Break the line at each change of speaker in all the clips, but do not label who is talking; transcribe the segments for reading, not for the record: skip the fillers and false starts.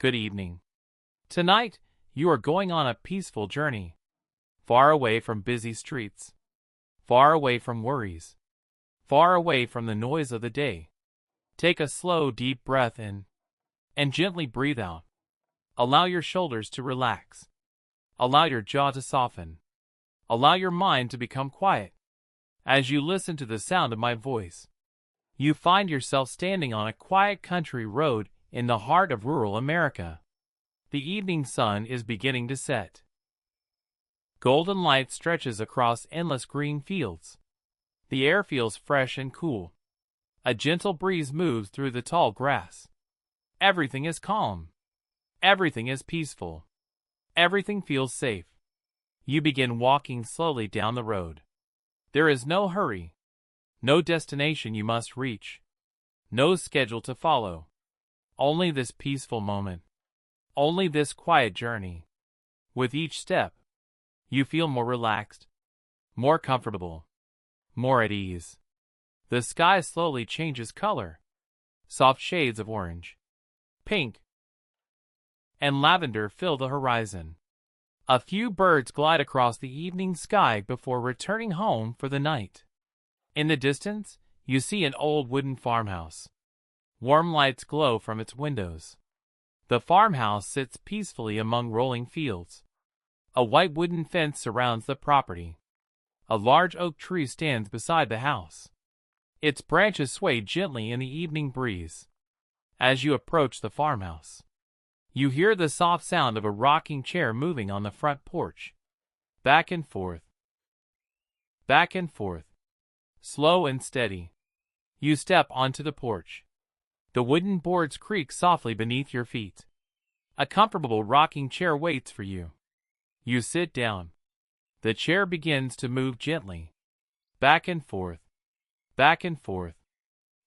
Good evening. Tonight, you are going on a peaceful journey. Far away from busy streets. Far away from worries. Far away from the noise of the day. Take a slow, deep breath in and gently breathe out. Allow your shoulders to relax. Allow your jaw to soften. Allow your mind to become quiet. As you listen to the sound of my voice, you find yourself standing on a quiet country road in the heart of rural America. The evening sun is beginning to set. Golden light stretches across endless green fields. The air feels fresh and cool. A gentle breeze moves through the tall grass. Everything is calm. Everything is peaceful. Everything feels safe. You begin walking slowly down the road. There is no hurry. No destination you must reach. No schedule to follow. Only this peaceful moment. Only this quiet journey. With each step, you feel more relaxed, more comfortable, more at ease. The sky slowly changes color. Soft shades of orange, pink, and lavender fill the horizon. A few birds glide across the evening sky before returning home for the night. In the distance, you see an old wooden farmhouse. Warm lights glow from its windows. The farmhouse sits peacefully among rolling fields. A white wooden fence surrounds the property. A large oak tree stands beside the house. Its branches sway gently in the evening breeze. As you approach the farmhouse, you hear the soft sound of a rocking chair moving on the front porch. Back and forth. Back and forth. Slow and steady. You step onto the porch. The wooden boards creak softly beneath your feet. A comfortable rocking chair waits for you. You sit down. The chair begins to move gently. Back and forth. Back and forth.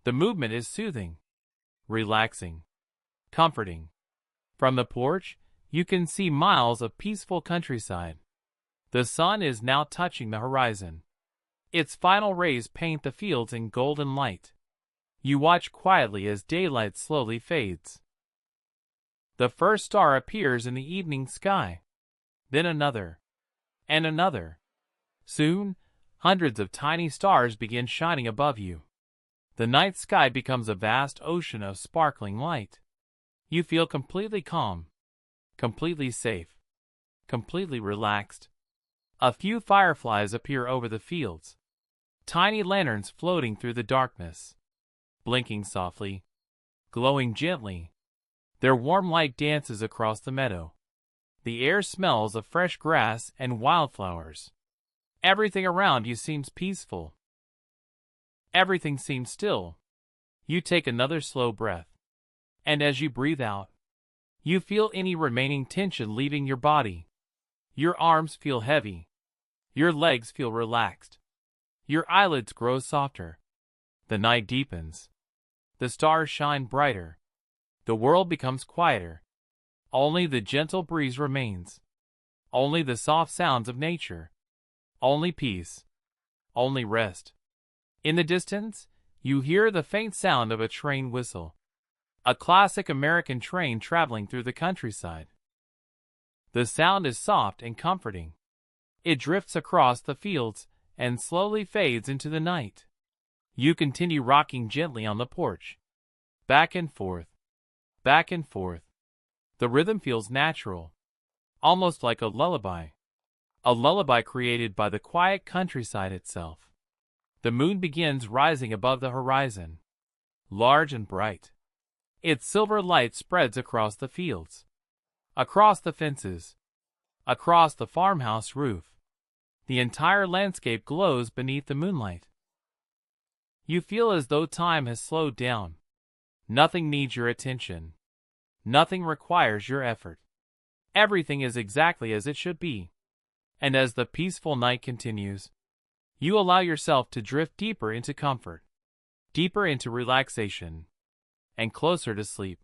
The movement is soothing, relaxing, comforting. From the porch, you can see miles of peaceful countryside. The sun is now touching the horizon. Its final rays paint the fields in golden light. You watch quietly as daylight slowly fades. The first star appears in the evening sky. Then another. And another. Soon, hundreds of tiny stars begin shining above you. The night sky becomes a vast ocean of sparkling light. You feel completely calm, completely safe, completely relaxed. A few fireflies appear over the fields. Tiny lanterns floating through the darkness. Blinking softly, glowing gently. Their warm light dances across the meadow. The air smells of fresh grass and wildflowers. Everything around you seems peaceful. Everything seems still. You take another slow breath. And as you breathe out, you feel any remaining tension leaving your body. Your arms feel heavy. Your legs feel relaxed. Your eyelids grow softer. The night deepens. The stars shine brighter. The world becomes quieter. Only the gentle breeze remains. Only the soft sounds of nature. Only peace. Only rest. In the distance, you hear the faint sound of a train whistle. A classic American train traveling through the countryside. The sound is soft and comforting. It drifts across the fields and slowly fades into the night. You continue rocking gently on the porch. Back and forth. Back and forth. The rhythm feels natural. Almost like a lullaby. A lullaby created by the quiet countryside itself. The moon begins rising above the horizon. Large and bright. Its silver light spreads across the fields, across the fences, across the farmhouse roof. The entire landscape glows beneath the moonlight. You feel as though time has slowed down. Nothing needs your attention. Nothing requires your effort. Everything is exactly as it should be. And as the peaceful night continues, you allow yourself to drift deeper into comfort, deeper into relaxation, and closer to sleep.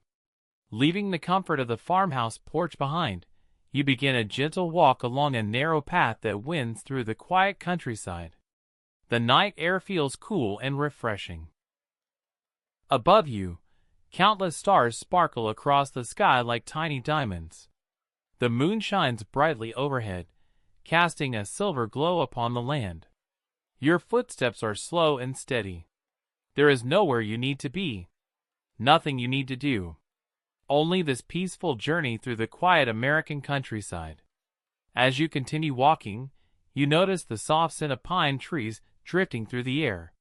Leaving the comfort of the farmhouse porch behind, you begin a gentle walk along a narrow path that winds through the quiet countryside. The night air feels cool and refreshing. Above you, Countless stars sparkle across the sky like tiny diamonds. The moon shines brightly overhead, casting a silver glow upon the land. Your footsteps are slow and steady. There is nowhere you need to be, nothing you need to do. Only this peaceful journey through the quiet American countryside. As you continue walking, you notice the soft scent of pine trees drifting through the air.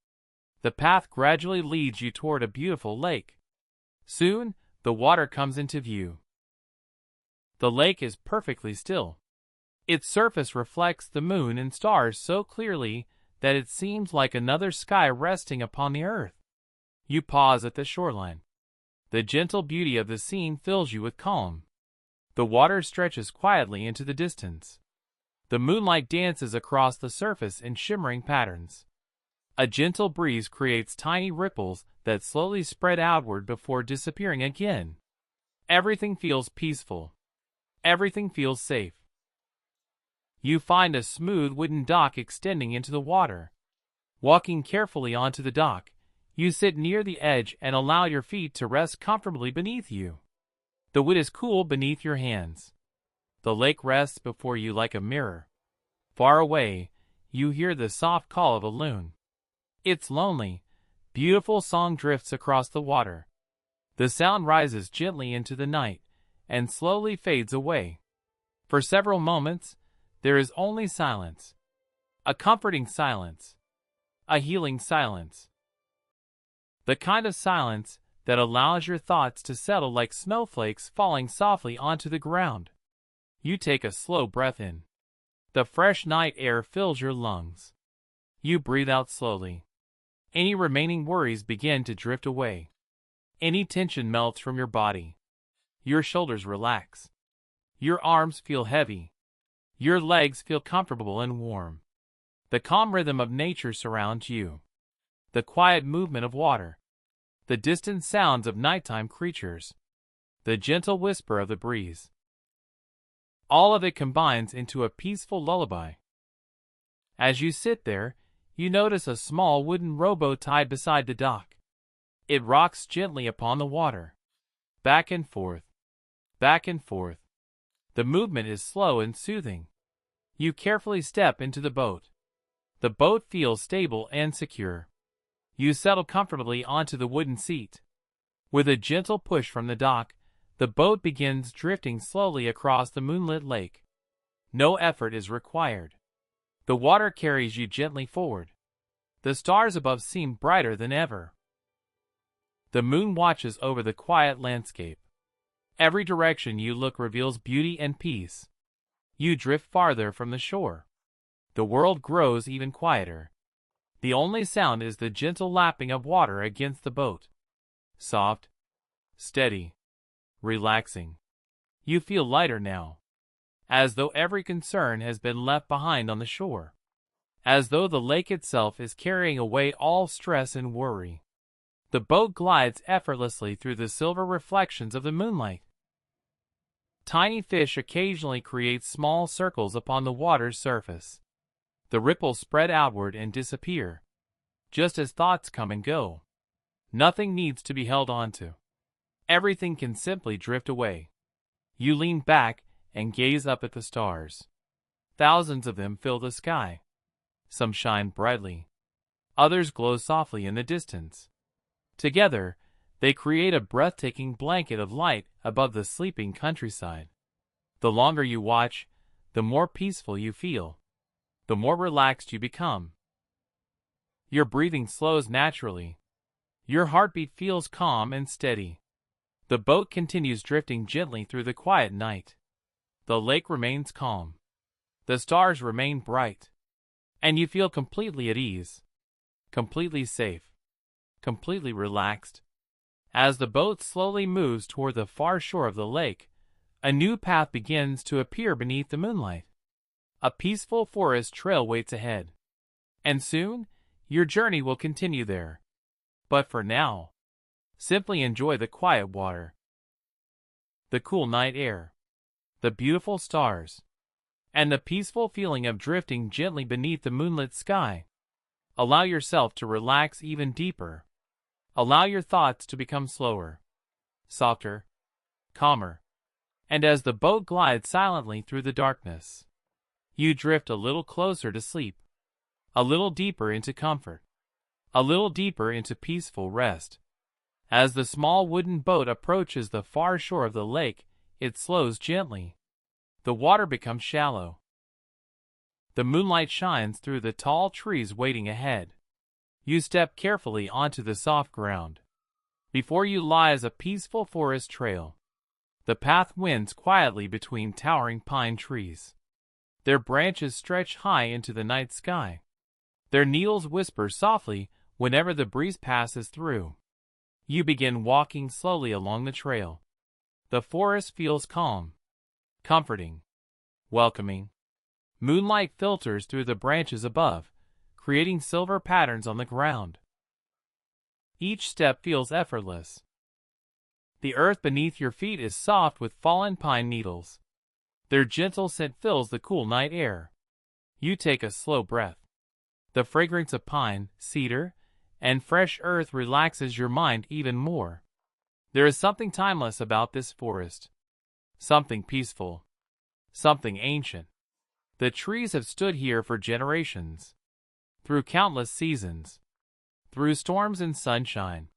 The path gradually leads you toward a beautiful lake. Soon, the water comes into view. The lake is perfectly still. Its surface reflects the moon and stars so clearly that it seems like another sky resting upon the earth. You pause at the shoreline. The gentle beauty of the scene fills you with calm. The water stretches quietly into the distance. The moonlight dances across the surface in shimmering patterns. A gentle breeze creates tiny ripples that slowly spread outward before disappearing again. Everything feels peaceful. Everything feels safe. You find a smooth wooden dock extending into the water. Walking carefully onto the dock, you sit near the edge and allow your feet to rest comfortably beneath you. The wood is cool beneath your hands. The lake rests before you like a mirror. Far away, you hear the soft call of a loon. Its lonely, beautiful song drifts across the water. The sound rises gently into the night and slowly fades away. For several moments, there is only silence. A comforting silence. A healing silence. The kind of silence that allows your thoughts to settle like snowflakes falling softly onto the ground. You take a slow breath in. The fresh night air fills your lungs. You breathe out slowly. Any remaining worries begin to drift away. Any tension melts from your body. Your shoulders relax. Your arms feel heavy. Your legs feel comfortable and warm. The calm rhythm of nature surrounds you. The quiet movement of water. The distant sounds of nighttime creatures. The gentle whisper of the breeze. All of it combines into a peaceful lullaby. As you sit there, you notice a small wooden rowboat tied beside the dock. It rocks gently upon the water. Back and forth. Back and forth. The movement is slow and soothing. You carefully step into the boat. The boat feels stable and secure. You settle comfortably onto the wooden seat. With a gentle push from the dock, the boat begins drifting slowly across the moonlit lake. No effort is required. The water carries you gently forward. The stars above seem brighter than ever. The moon watches over the quiet landscape. Every direction you look reveals beauty and peace. You drift farther from the shore. The world grows even quieter. The only sound is the gentle lapping of water against the boat. Soft, steady, relaxing. You feel lighter now, as though every concern has been left behind on the shore, as though the lake itself is carrying away all stress and worry. The boat glides effortlessly through the silver reflections of the moonlight. Tiny fish occasionally create small circles upon the water's surface. The ripples spread outward and disappear, just as thoughts come and go. Nothing needs to be held onto. Everything can simply drift away. You lean back and gaze up at the stars. Thousands of them fill the sky. Some shine brightly. Others glow softly in the distance. Together, they create a breathtaking blanket of light above the sleeping countryside. The longer you watch, the more peaceful you feel. The more relaxed you become. Your breathing slows naturally. Your heartbeat feels calm and steady. The boat continues drifting gently through the quiet night. The lake remains calm. The stars remain bright. And you feel completely at ease. Completely safe. Completely relaxed. As the boat slowly moves toward the far shore of the lake, a new path begins to appear beneath the moonlight. A peaceful forest trail waits ahead. And soon, your journey will continue there. But for now, simply enjoy the quiet water, the cool night air, the beautiful stars, and the peaceful feeling of drifting gently beneath the moonlit sky. Allow yourself to relax even deeper. Allow your thoughts to become slower. softer, calmer. And as the boat glides silently through the darkness, you drift a little closer to sleep, a little deeper into comfort, a little deeper into peaceful rest. As the small wooden boat approaches the far shore of the lake, it slows gently. The water becomes shallow. The moonlight shines through the tall trees waiting ahead. You step carefully onto the soft ground. Before you lies a peaceful forest trail. The path winds quietly between towering pine trees. Their branches stretch high into the night sky. Their needles whisper softly whenever the breeze passes through. You begin walking slowly along the trail. The forest feels calm, comforting, welcoming. Moonlight filters through the branches above, creating silver patterns on the ground. Each step feels effortless. The earth beneath your feet is soft with fallen pine needles. Their gentle scent fills the cool night air. You take a slow breath. The fragrance of pine, cedar, and fresh earth relaxes your mind even more. There is something timeless about this forest. Something peaceful. Something ancient. The trees have stood here for generations. Through countless seasons. Through storms and sunshine.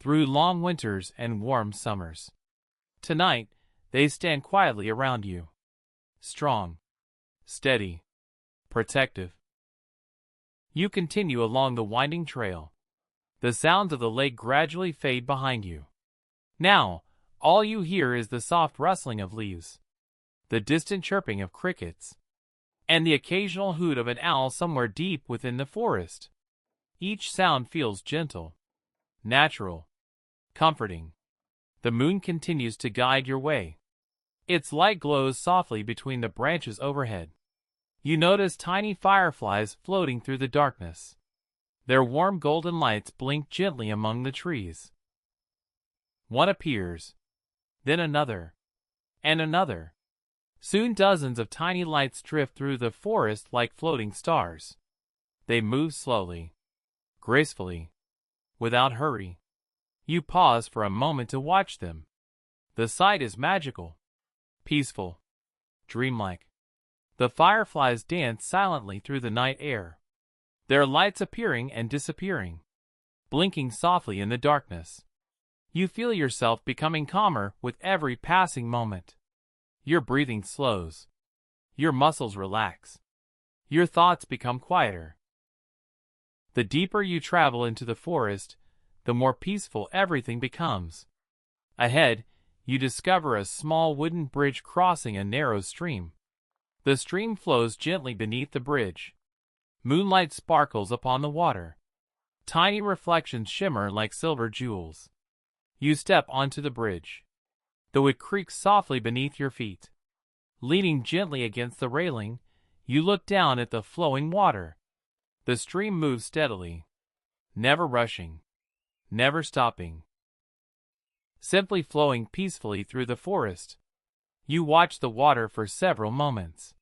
Through long winters and warm summers. Tonight, they stand quietly around you. Strong. Steady. Protective. You continue along the winding trail. The sounds of the lake gradually fade behind you. Now, all you hear is the soft rustling of leaves, the distant chirping of crickets, and the occasional hoot of an owl somewhere deep within the forest. Each sound feels gentle, natural, comforting. The moon continues to guide your way. Its light glows softly between the branches overhead. You notice tiny fireflies floating through the darkness. Their warm golden lights blink gently among the trees. One appears, then another, and another. Soon dozens of tiny lights drift through the forest like floating stars. They move slowly, gracefully, without hurry. You pause for a moment to watch them. The sight is magical, peaceful, dreamlike. The fireflies dance silently through the night air, their lights appearing and disappearing, blinking softly in the darkness. You feel yourself becoming calmer with every passing moment. Your breathing slows. Your muscles relax. Your thoughts become quieter. The deeper you travel into the forest, the more peaceful everything becomes. Ahead, you discover a small wooden bridge crossing a narrow stream. The stream flows gently beneath the bridge. Moonlight sparkles upon the water. Tiny reflections shimmer like silver jewels. You step onto the bridge, though it creaks softly beneath your feet. Leaning gently against the railing, you look down at the flowing water. The stream moves steadily, never rushing, never stopping, simply flowing peacefully through the forest. You watch the water for several moments.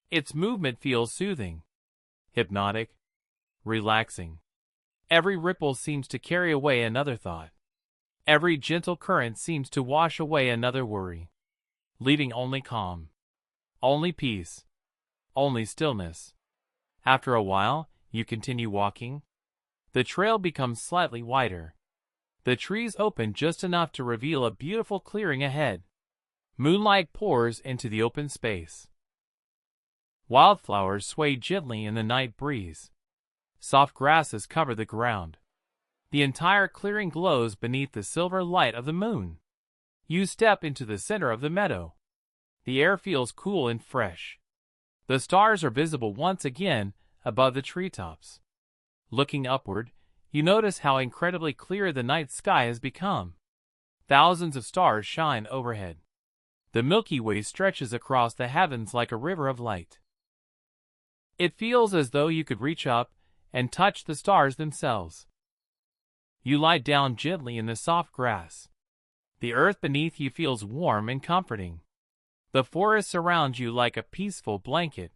Its movement feels soothing, hypnotic, relaxing. Every ripple seems to carry away another thought. Every gentle current seems to wash away another worry, leaving only calm, only peace, only stillness. After a while, you continue walking. The trail becomes slightly wider. The trees open just enough to reveal a beautiful clearing ahead. Moonlight pours into the open space. Wildflowers sway gently in the night breeze. Soft grasses cover the ground. The entire clearing glows beneath the silver light of the moon. You step into the center of the meadow. The air feels cool and fresh. The stars are visible once again above the treetops. Looking upward, you notice how incredibly clear the night sky has become. Thousands of stars shine overhead. The Milky Way stretches across the heavens like a river of light. It feels as though you could reach up and touch the stars themselves. You lie down gently in the soft grass. The earth beneath you feels warm and comforting. The forest surrounds you like a peaceful blanket.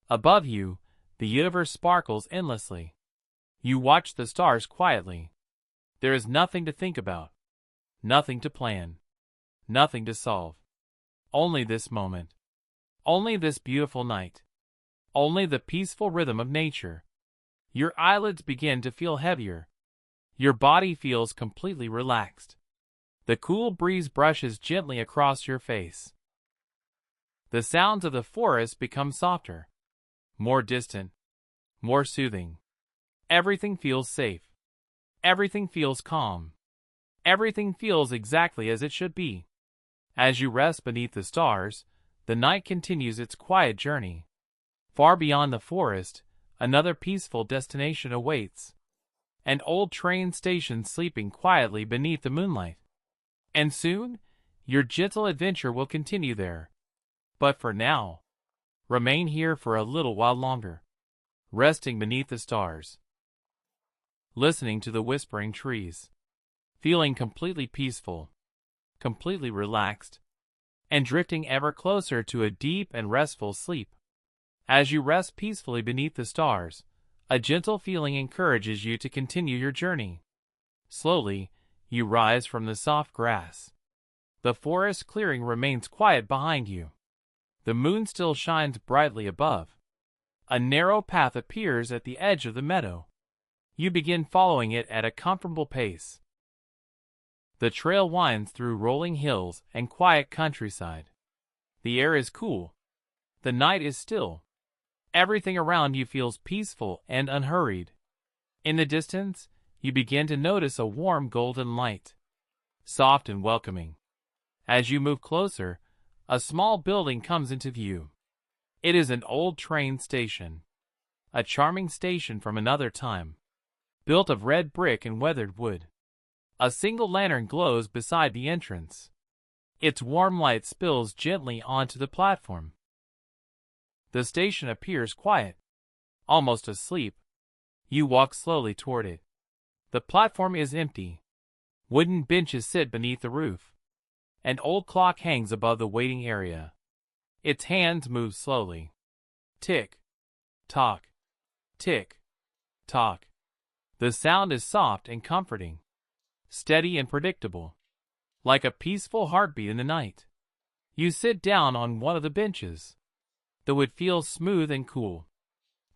Above you, the universe sparkles endlessly. You watch the stars quietly. There is nothing to think about, Nothing to plan. Nothing to solve. Only this moment. Only this beautiful night. Only the peaceful rhythm of nature. Your eyelids begin to feel heavier. Your body feels completely relaxed. The cool breeze brushes gently across your face. The sounds of the forest become softer, more distant, more soothing. Everything feels safe. Everything feels calm. Everything feels exactly as it should be. As you rest beneath the stars, the night continues its quiet journey. Far beyond the forest, another peaceful destination awaits. An old train station sleeping quietly beneath the moonlight. And soon, your gentle adventure will continue there. But for now, remain here for a little while longer, resting beneath the stars, listening to the whispering trees, feeling completely peaceful, completely relaxed, and drifting ever closer to a deep and restful sleep. As you rest peacefully beneath the stars, a gentle feeling encourages you to continue your journey. Slowly, you rise from the soft grass. The forest clearing remains quiet behind you. The moon still shines brightly above. A narrow path appears at the edge of the meadow. You begin following it at a comfortable pace. The trail winds through rolling hills and quiet countryside. The air is cool. The night is still. Everything around you feels peaceful and unhurried. In the distance, you begin to notice a warm golden light, soft and welcoming. As you move closer, a small building comes into view. It is an old train station, a charming station from another time, built of red brick and weathered wood. A single lantern glows beside the entrance. Its warm light spills gently onto the platform. The station appears quiet, almost asleep. You walk slowly toward it. The platform is empty. Wooden benches sit beneath the roof. An old clock hangs above the waiting area. Its hands move slowly. Tick, tock, tick, tock. The sound is soft and comforting, steady and predictable, like a peaceful heartbeat in the night. You sit down on one of the benches. The wood feels smooth and cool.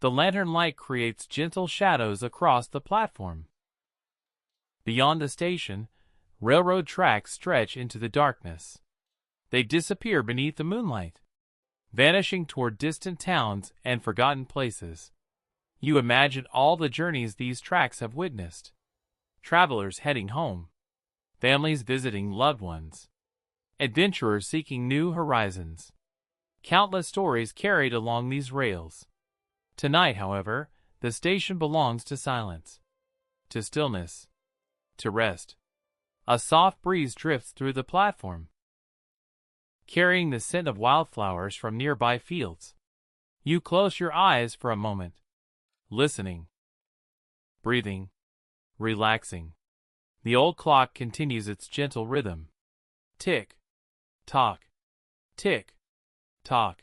The lantern light creates gentle shadows across the platform. Beyond the station, railroad tracks stretch into the darkness. They disappear beneath the moonlight, vanishing toward distant towns and forgotten places. You imagine all the journeys these tracks have witnessed. Travelers heading home, families visiting loved ones, adventurers seeking new horizons. Countless stories carried along these rails. Tonight, however, the station belongs to silence, to stillness, to rest. A soft breeze drifts through the platform, carrying the scent of wildflowers from nearby fields. You close your eyes for a moment, listening, breathing, relaxing. The old clock continues its gentle rhythm. Tick, tock, tick, tock.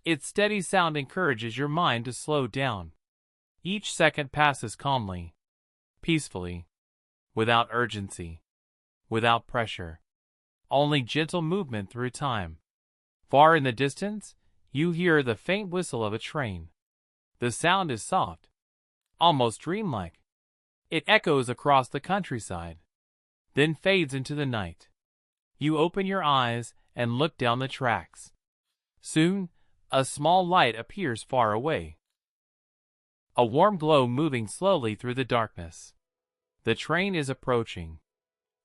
Its steady sound encourages your mind to slow down. Each second passes calmly, peacefully, without urgency, without pressure. Only gentle movement through time. Far in the distance, you hear the faint whistle of a train. The sound is soft, almost dreamlike. It echoes across the countryside, then fades into the night. You open your eyes and look down the tracks. Soon, a small light appears far away. A warm glow moving slowly through the darkness. The train is approaching.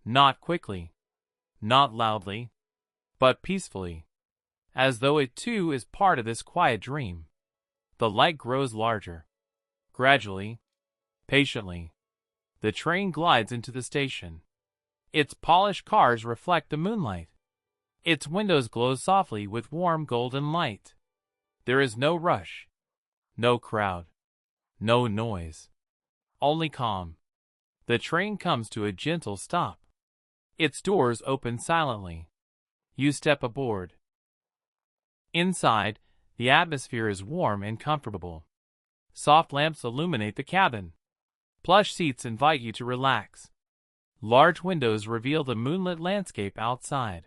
Not quickly, not loudly, but peacefully, as though it too is part of this quiet dream. The light grows larger. Gradually, patiently, the train glides into the station. Its polished cars reflect the moonlight. Its windows glow softly with warm golden light. There is no rush, no crowd, no noise, only calm. The train comes to a gentle stop. Its doors open silently. You step aboard. Inside, the atmosphere is warm and comfortable. Soft lamps illuminate the cabin. Plush seats invite you to relax. Large windows reveal the moonlit landscape outside.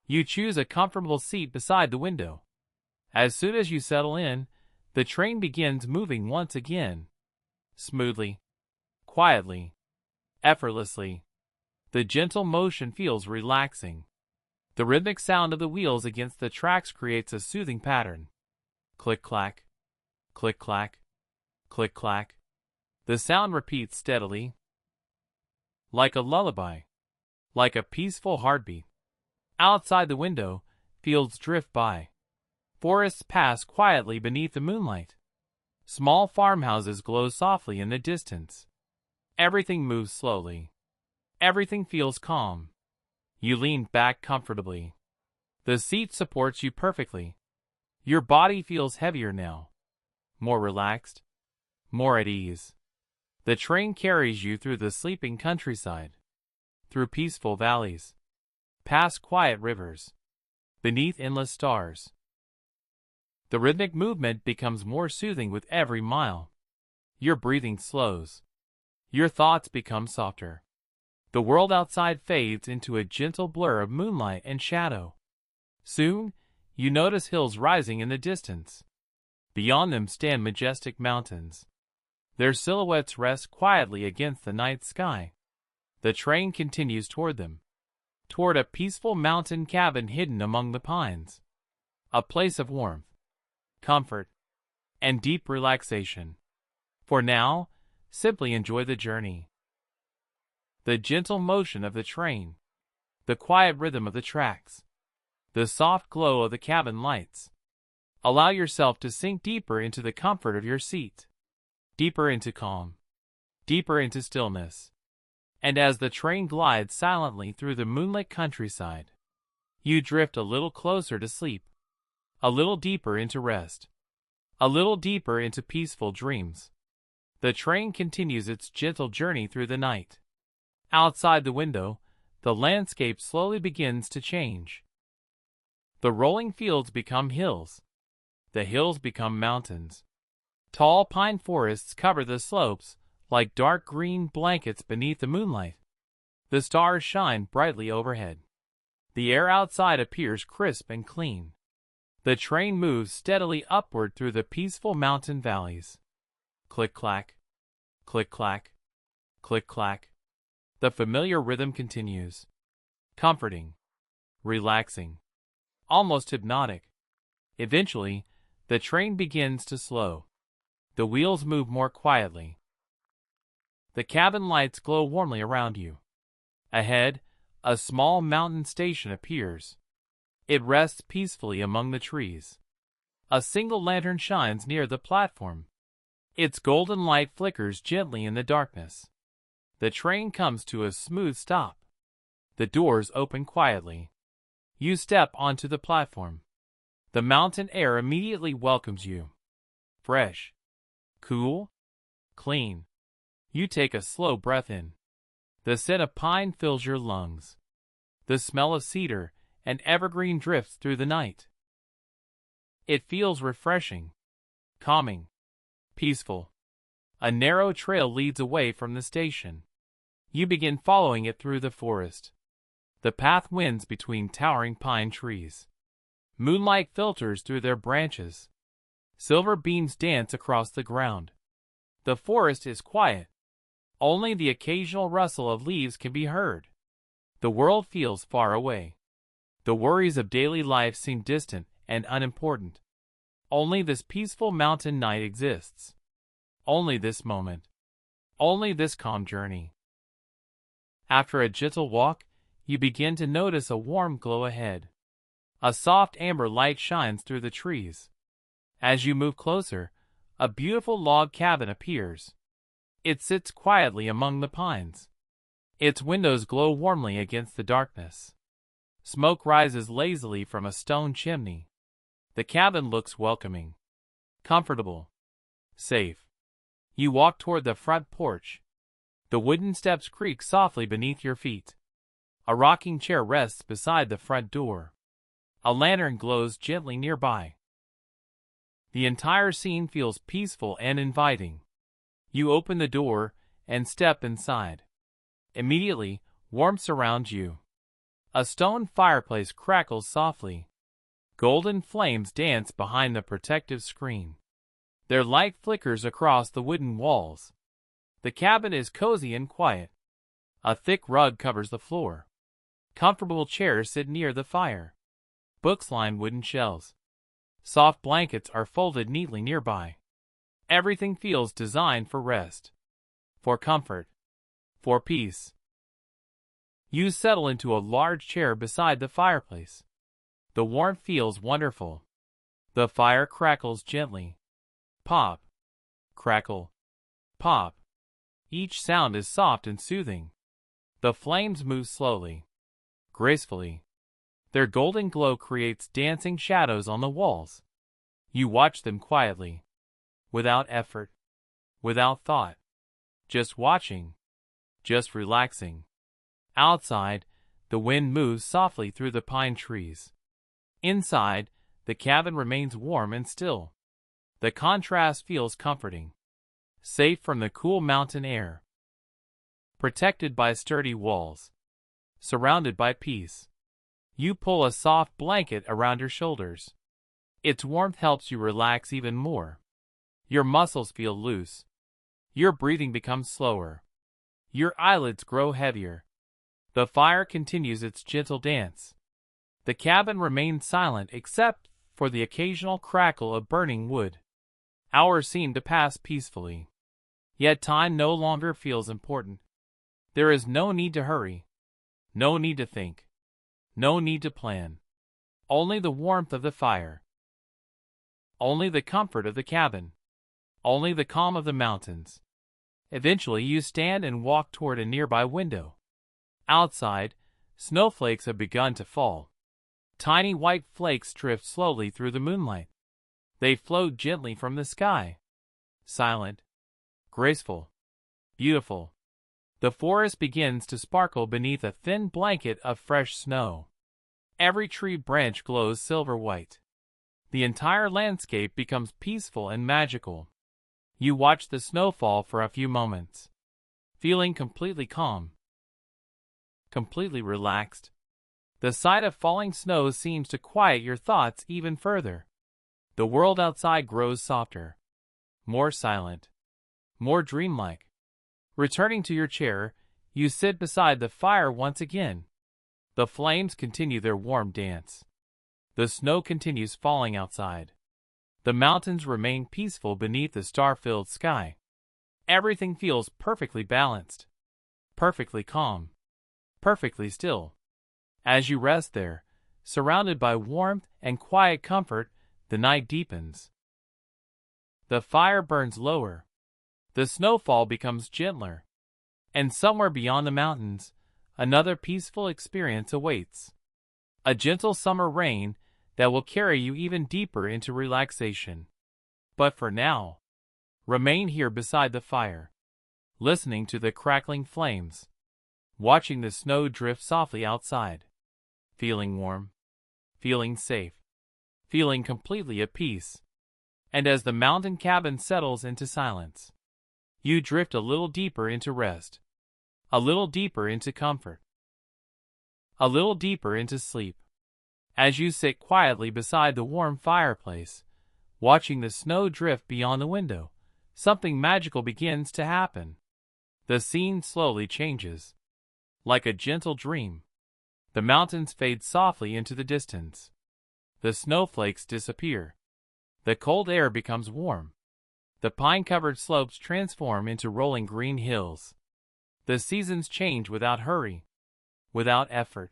You choose a comfortable seat beside the window. As soon as you settle in, the train begins moving once again. Smoothly, quietly, effortlessly. The gentle motion feels relaxing. The rhythmic sound of the wheels against the tracks creates a soothing pattern. Click-clack, click-clack, click-clack. The sound repeats steadily, like a lullaby, like a peaceful heartbeat. Outside the window, fields drift by. Forests pass quietly beneath the moonlight. Small farmhouses glow softly in the distance. Everything moves slowly. Everything feels calm. You lean back comfortably. The seat supports you perfectly. Your body feels heavier now, more relaxed, more at ease. The train carries you through the sleeping countryside, through peaceful valleys, past quiet rivers, beneath endless stars. The rhythmic movement becomes more soothing with every mile. Your breathing slows. Your thoughts become softer. The world outside fades into a gentle blur of moonlight and shadow. Soon, you notice hills rising in the distance. Beyond them stand majestic mountains. Their silhouettes rest quietly against the night sky. The train continues toward them, toward a peaceful mountain cabin hidden among the pines. A place of warmth, comfort, and deep relaxation. For now, simply enjoy the journey. The gentle motion of the train, the quiet rhythm of the tracks, the soft glow of the cabin lights. Allow yourself to sink deeper into the comfort of your seat, deeper into calm, deeper into stillness. And as the train glides silently through the moonlit countryside, you drift a little closer to sleep, a little deeper into rest, a little deeper into peaceful dreams. The train continues its gentle journey through the night. Outside the window, the landscape slowly begins to change. The rolling fields become hills. The hills become mountains. Tall pine forests cover the slopes like dark green blankets beneath the moonlight. The stars shine brightly overhead. The air outside appears crisp and clean. The train moves steadily upward through the peaceful mountain valleys. Click-clack, click-clack, click-clack. The familiar rhythm continues. Comforting, relaxing, almost hypnotic. Eventually, the train begins to slow. The wheels move more quietly. The cabin lights glow warmly around you. Ahead, a small mountain station appears. It rests peacefully among the trees. A single lantern shines near the platform. Its golden light flickers gently in the darkness. The train comes to a smooth stop. The doors open quietly. You step onto the platform. The mountain air immediately welcomes you. Fresh, cool, clean. You take a slow breath in. The scent of pine fills your lungs. The smell of cedar and evergreen drifts through the night. It feels refreshing, calming, peaceful. A narrow trail leads away from the station. You begin following it through the forest. The path winds between towering pine trees. Moonlight filters through their branches. Silver beams dance across the ground. The forest is quiet. Only the occasional rustle of leaves can be heard. The world feels far away. The worries of daily life seem distant and unimportant. Only this peaceful mountain night exists. Only this moment. Only this calm journey. After a gentle walk, you begin to notice a warm glow ahead. A soft amber light shines through the trees. As you move closer, a beautiful log cabin appears. It sits quietly among the pines. Its windows glow warmly against the darkness. Smoke rises lazily from a stone chimney. The cabin looks welcoming, comfortable, safe. You walk toward the front porch. The wooden steps creak softly beneath your feet. A rocking chair rests beside the front door. A lantern glows gently nearby. The entire scene feels peaceful and inviting. You open the door and step inside. Immediately, warmth surrounds you. A stone fireplace crackles softly. Golden flames dance behind the protective screen. Their light flickers across the wooden walls. The cabin is cozy and quiet. A thick rug covers the floor. Comfortable chairs sit near the fire. Books line wooden shelves. Soft blankets are folded neatly nearby. Everything feels designed for rest, for comfort, for peace. You settle into a large chair beside the fireplace. The warmth feels wonderful. The fire crackles gently. Pop, crackle, pop. Each sound is soft and soothing. The flames move slowly, gracefully. Their golden glow creates dancing shadows on the walls. You watch them quietly, without effort, without thought. Just watching, just relaxing. Outside, the wind moves softly through the pine trees. Inside, the cabin remains warm and still. The contrast feels comforting. Safe from the cool mountain air. Protected by sturdy walls. Surrounded by peace. You pull a soft blanket around your shoulders. Its warmth helps you relax even more. Your muscles feel loose. Your breathing becomes slower. Your eyelids grow heavier. The fire continues its gentle dance. The cabin remains silent except for the occasional crackle of burning wood. Hours seem to pass peacefully. Yet time no longer feels important. There is no need to hurry. No need to think. No need to plan. Only the warmth of the fire. Only the comfort of the cabin. Only the calm of the mountains. Eventually you stand and walk toward a nearby window. Outside, snowflakes have begun to fall. Tiny white flakes drift slowly through the moonlight. They float gently from the sky. Silent, graceful, beautiful. The forest begins to sparkle beneath a thin blanket of fresh snow. Every tree branch glows silver white. The entire landscape becomes peaceful and magical. You watch the snow fall for a few moments, feeling completely calm, completely relaxed. The sight of falling snow seems to quiet your thoughts even further. The world outside grows softer, more silent, more dreamlike. Returning to your chair, you sit beside the fire once again. The flames continue their warm dance. The snow continues falling outside. The mountains remain peaceful beneath the star-filled sky. Everything feels perfectly balanced, perfectly calm, perfectly still. As you rest there, surrounded by warmth and quiet comfort, the night deepens. The fire burns lower. The snowfall becomes gentler. And somewhere beyond the mountains, another peaceful experience awaits. A gentle summer rain that will carry you even deeper into relaxation. But for now, remain here beside the fire, listening to the crackling flames, watching the snow drift softly outside, feeling warm, feeling safe, feeling completely at peace. And as the mountain cabin settles into silence, you drift a little deeper into rest, a little deeper into comfort, a little deeper into sleep. As you sit quietly beside the warm fireplace, watching the snow drift beyond the window, something magical begins to happen. The scene slowly changes. Like a gentle dream, the mountains fade softly into the distance. The snowflakes disappear. The cold air becomes warm. The pine-covered slopes transform into rolling green hills. The seasons change without hurry, without effort,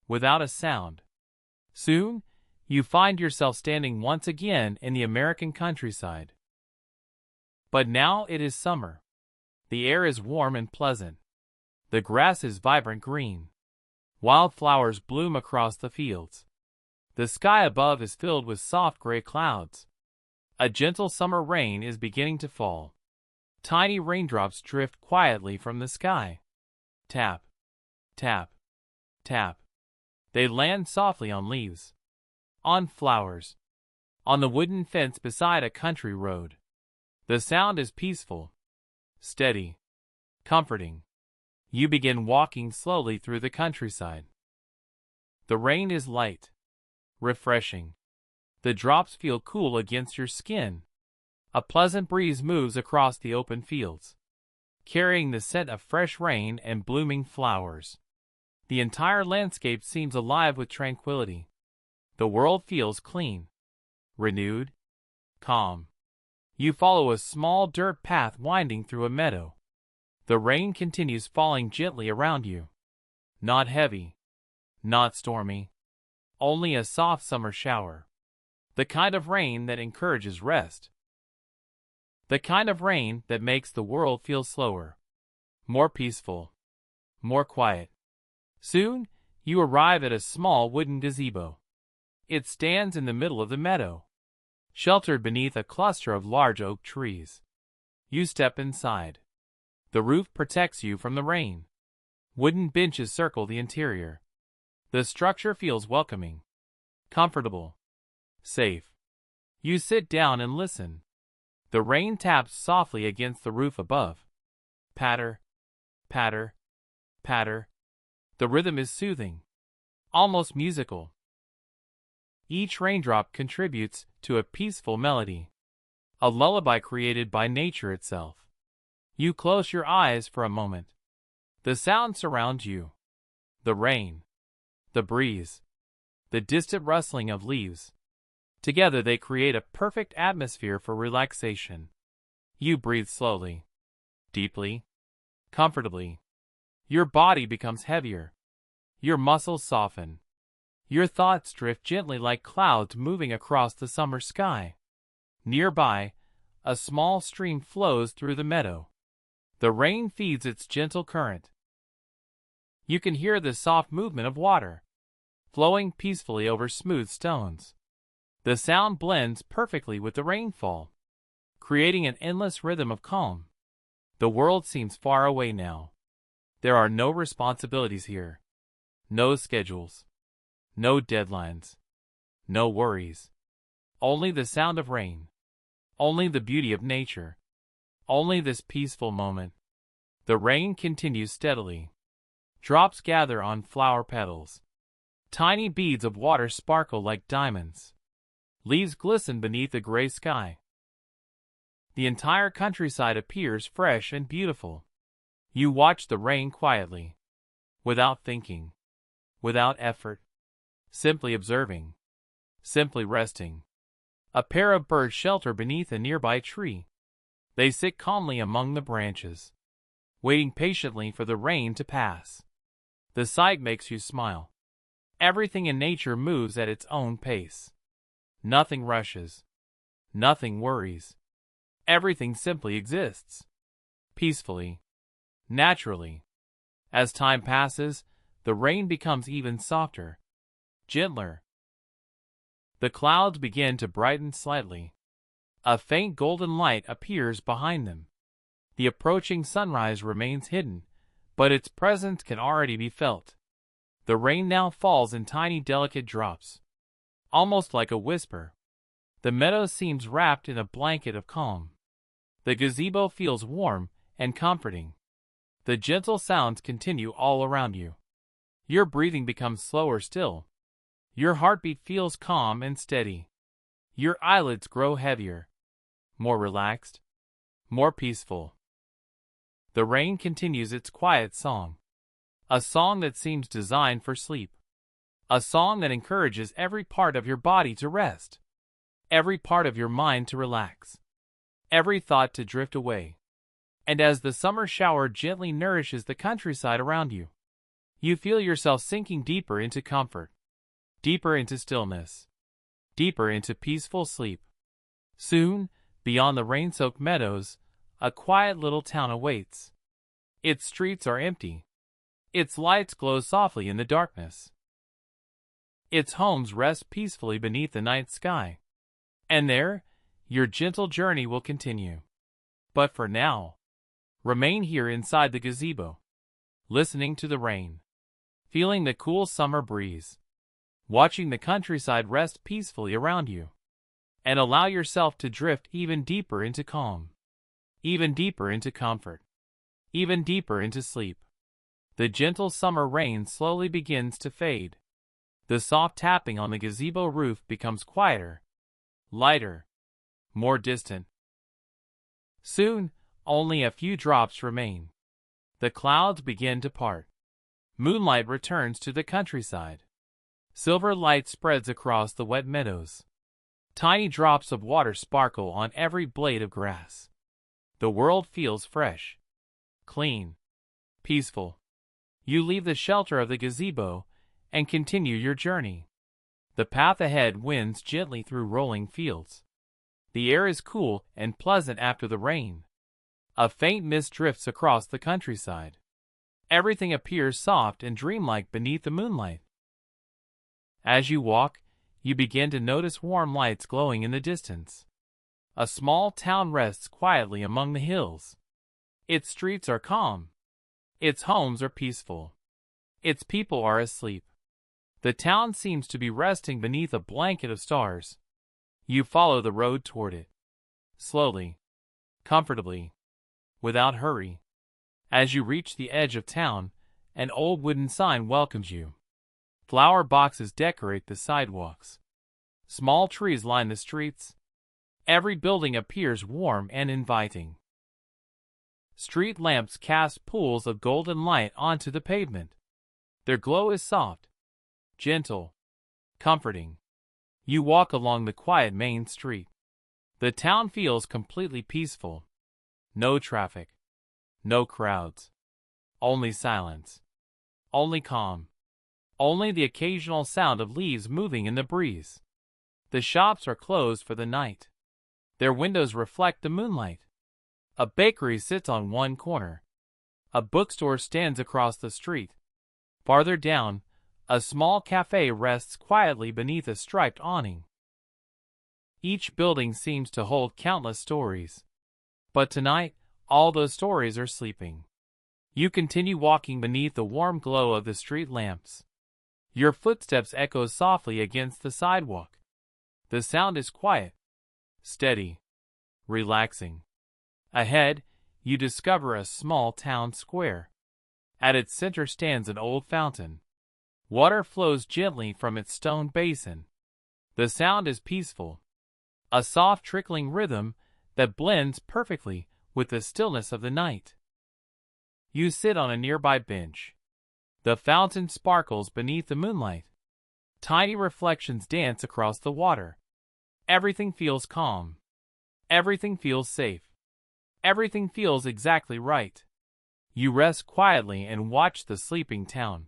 without a sound. Soon, you find yourself standing once again in the American countryside. But now it is summer. The air is warm and pleasant. The grass is vibrant green. Wildflowers bloom across the fields. The sky above is filled with soft gray clouds. A gentle summer rain is beginning to fall. Tiny raindrops drift quietly from the sky. Tap, tap, tap. They land softly on leaves, on flowers, on the wooden fence beside a country road. The sound is peaceful, steady, comforting. You begin walking slowly through the countryside. The rain is light, refreshing. The drops feel cool against your skin. A pleasant breeze moves across the open fields, carrying the scent of fresh rain and blooming flowers. The entire landscape seems alive with tranquility. The world feels clean, renewed, calm. You follow a small dirt path winding through a meadow. The rain continues falling gently around you. Not heavy, not stormy, only a soft summer shower. The kind of rain that encourages rest. The kind of rain that makes the world feel slower, more peaceful, more quiet. Soon, you arrive at a small wooden gazebo. It stands in the middle of the meadow, sheltered beneath a cluster of large oak trees. You step inside. The roof protects you from the rain. Wooden benches circle the interior. The structure feels welcoming, comfortable, safe. You sit down and listen. The rain taps softly against the roof above. Patter, patter, patter. The rhythm is soothing, almost musical. Each raindrop contributes to a peaceful melody, a lullaby created by nature itself. You close your eyes for a moment. The sound surrounds you. The rain, the breeze, the distant rustling of leaves. Together they create a perfect atmosphere for relaxation. You breathe slowly, deeply, comfortably. Your body becomes heavier. Your muscles soften. Your thoughts drift gently like clouds moving across the summer sky. Nearby, a small stream flows through the meadow. The rain feeds its gentle current. You can hear the soft movement of water, flowing peacefully over smooth stones. The sound blends perfectly with the rainfall, creating an endless rhythm of calm. The world seems far away now. There are no responsibilities here, no schedules, no deadlines, no worries. Only the sound of rain, only the beauty of nature, only this peaceful moment. The rain continues steadily. Drops gather on flower petals. Tiny beads of water sparkle like diamonds. Leaves glisten beneath the gray sky. The entire countryside appears fresh and beautiful. You watch the rain quietly, without thinking, without effort, simply observing, simply resting. A pair of birds shelter beneath a nearby tree. They sit calmly among the branches, waiting patiently for the rain to pass. The sight makes you smile. Everything in nature moves at its own pace. Nothing rushes. Nothing worries. Everything simply exists. Peacefully. Naturally. As time passes, the rain becomes even softer. Gentler. The clouds begin to brighten slightly. A faint golden light appears behind them. The approaching sunrise remains hidden, but its presence can already be felt. The rain now falls in tiny delicate drops, almost like a whisper. The meadow seems wrapped in a blanket of calm. The gazebo feels warm and comforting. The gentle sounds continue all around you. Your breathing becomes slower still. Your heartbeat feels calm and steady. Your eyelids grow heavier, more relaxed, more peaceful. The rain continues its quiet song. A song that seems designed for sleep. A song that encourages every part of your body to rest. Every part of your mind to relax. Every thought to drift away. And as the summer shower gently nourishes the countryside around you, you feel yourself sinking deeper into comfort. Deeper into stillness. Deeper into peaceful sleep. Soon, beyond the rain-soaked meadows, a quiet little town awaits. Its streets are empty. Its lights glow softly in the darkness. Its homes rest peacefully beneath the night sky. And there, your gentle journey will continue. But for now, remain here inside the gazebo, listening to the rain, feeling the cool summer breeze, watching the countryside rest peacefully around you, and allow yourself to drift even deeper into calm, even deeper into comfort, even deeper into sleep. The gentle summer rain slowly begins to fade. The soft tapping on the gazebo roof becomes quieter, lighter, more distant. Soon, only a few drops remain. The clouds begin to part. Moonlight returns to the countryside. Silver light spreads across the wet meadows. Tiny drops of water sparkle on every blade of grass. The world feels fresh, clean, peaceful. You leave the shelter of the gazebo and continue your journey. The path ahead winds gently through rolling fields. The air is cool and pleasant after the rain. A faint mist drifts across the countryside. Everything appears soft and dreamlike beneath the moonlight. As you walk, you begin to notice warm lights glowing in the distance. A small town rests quietly among the hills. Its streets are calm. Its homes are peaceful. Its people are asleep. The town seems to be resting beneath a blanket of stars. You follow the road toward it. Slowly, comfortably, without hurry. As you reach the edge of town, an old wooden sign welcomes you. Flower boxes decorate the sidewalks. Small trees line the streets. Every building appears warm and inviting. Street lamps cast pools of golden light onto the pavement. Their glow is soft, gentle, comforting. You walk along the quiet main street. The town feels completely peaceful. No traffic. No crowds. Only silence. Only calm. Only the occasional sound of leaves moving in the breeze. The shops are closed for the night. Their windows reflect the moonlight. A bakery sits on one corner. A bookstore stands across the street. Farther down, a small cafe rests quietly beneath a striped awning. Each building seems to hold countless stories. But tonight, all those stories are sleeping. You continue walking beneath the warm glow of the street lamps. Your footsteps echo softly against the sidewalk. The sound is quiet, steady, relaxing. Ahead, you discover a small town square. At its center stands an old fountain. Water flows gently from its stone basin. The sound is peaceful, a soft trickling rhythm that blends perfectly with the stillness of the night. You sit on a nearby bench. The fountain sparkles beneath the moonlight. Tiny reflections dance across the water. Everything feels calm. Everything feels safe. Everything feels exactly right. You rest quietly and watch the sleeping town.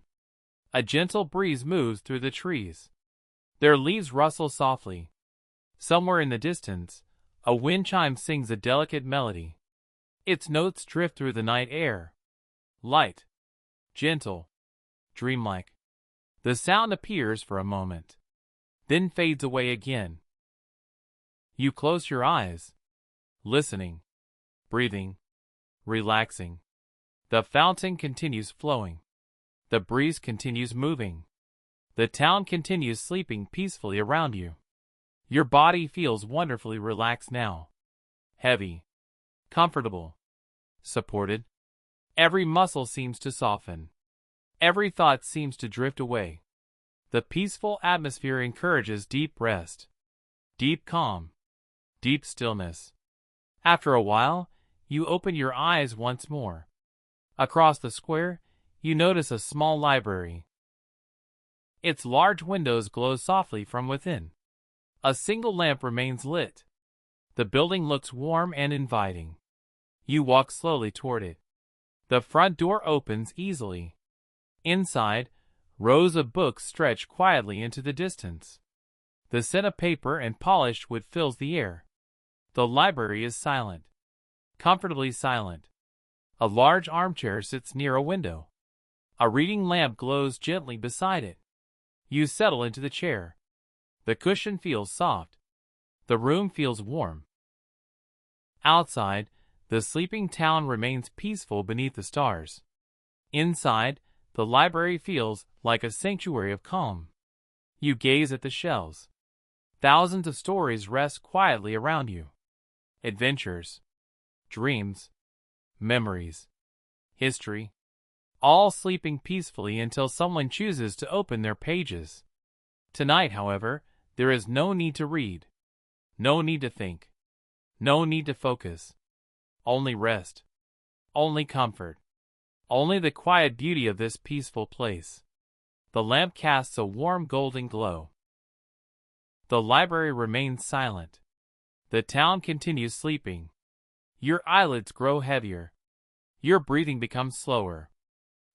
A gentle breeze moves through the trees. Their leaves rustle softly. Somewhere in the distance, a wind chime sings a delicate melody. Its notes drift through the night air. Light, gentle, dreamlike. The sound appears for a moment, then fades away again. You close your eyes, listening, breathing, relaxing. The fountain continues flowing. The breeze continues moving. The town continues sleeping peacefully around you. Your body feels wonderfully relaxed now. Heavy, comfortable, supported. Every muscle seems to soften. Every thought seems to drift away. The peaceful atmosphere encourages deep rest, deep calm, deep stillness. After a while, you open your eyes once more. Across the square, you notice a small library. Its large windows glow softly from within. A single lamp remains lit. The building looks warm and inviting. You walk slowly toward it. The front door opens easily. Inside, rows of books stretch quietly into the distance. The scent of paper and polished wood fills the air. The library is silent, comfortably silent. A large armchair sits near a window. A reading lamp glows gently beside it. You settle into the chair. The cushion feels soft. The room feels warm. Outside, the sleeping town remains peaceful beneath the stars. Inside, the library feels like a sanctuary of calm. You gaze at the shelves. Thousands of stories rest quietly around you. Adventures, dreams, memories, history. all sleeping peacefully until someone chooses to open their pages. Tonight, however, there is no need to read, no need to think, no need to focus. Only rest, only comfort, only the quiet beauty of this peaceful place. The lamp casts a warm golden glow. The library remains silent. The town continues sleeping. Your eyelids grow heavier. Your breathing becomes slower.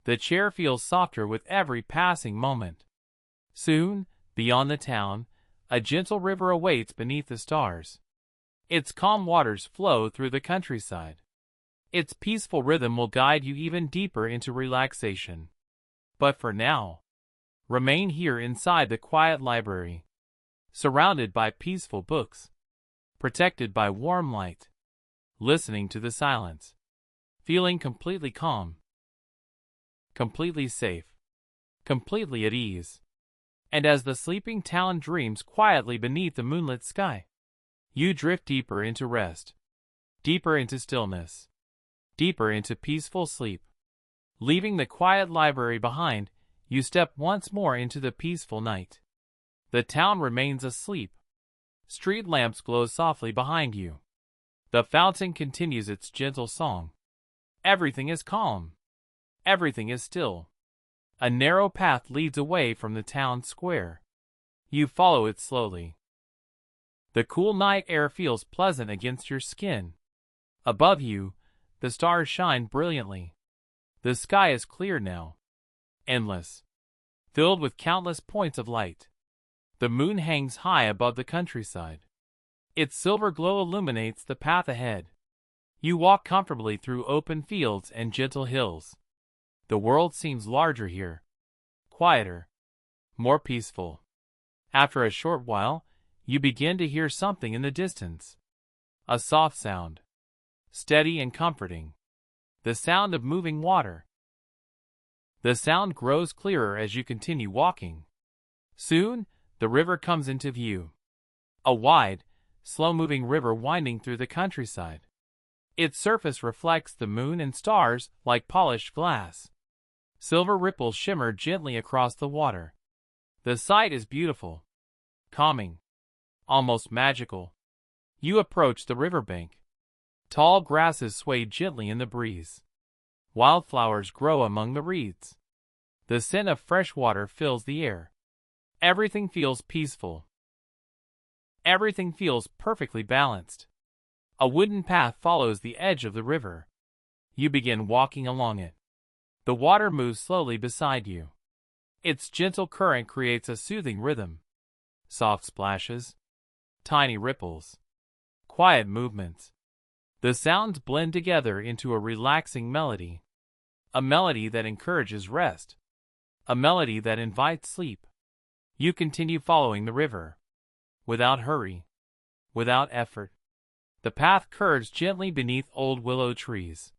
The chair feels softer with every passing moment. Soon, beyond the town, a gentle river awaits beneath the stars. Its calm waters flow through the countryside. Its peaceful rhythm will guide you even deeper into relaxation. But for now, remain here inside the quiet library, surrounded by peaceful books, protected by warm light, listening to the silence, feeling completely calm, completely safe, completely at ease. And as the sleeping town dreams quietly beneath the moonlit sky, you drift deeper into rest, deeper into stillness, deeper into peaceful sleep. Leaving the quiet library behind, you step once more into the peaceful night. The town remains asleep. Street lamps glow softly behind you. The fountain continues its gentle song. Everything is calm. Everything is still. A narrow path leads away from the town square. You follow it slowly. The cool night air feels pleasant against your skin. Above you, the stars shine brilliantly. The sky is clear now, endless, filled with countless points of light. The moon hangs high above the countryside. Its silver glow illuminates the path ahead. You walk comfortably through open fields and gentle hills. The world seems larger here, quieter, more peaceful. After a short while, you begin to hear something in the distance. A soft sound, steady and comforting. The sound of moving water. The sound grows clearer as you continue walking. Soon, the river comes into view. A wide, slow-moving river winding through the countryside. Its surface reflects the moon and stars like polished glass. Silver ripples shimmer gently across the water. The sight is beautiful, calming, almost magical. You approach the riverbank. Tall grasses sway gently in the breeze. Wildflowers grow among the reeds. The scent of fresh water fills the air. Everything feels peaceful. Everything feels perfectly balanced. A wooden path follows the edge of the river. You begin walking along it. The water moves slowly beside you. Its gentle current creates a soothing rhythm. Soft splashes, tiny ripples, quiet movements. The sounds blend together into a relaxing melody. A melody that encourages rest. A melody that invites sleep. You continue following the river. Without hurry. Without effort. The path curves gently beneath old willow trees.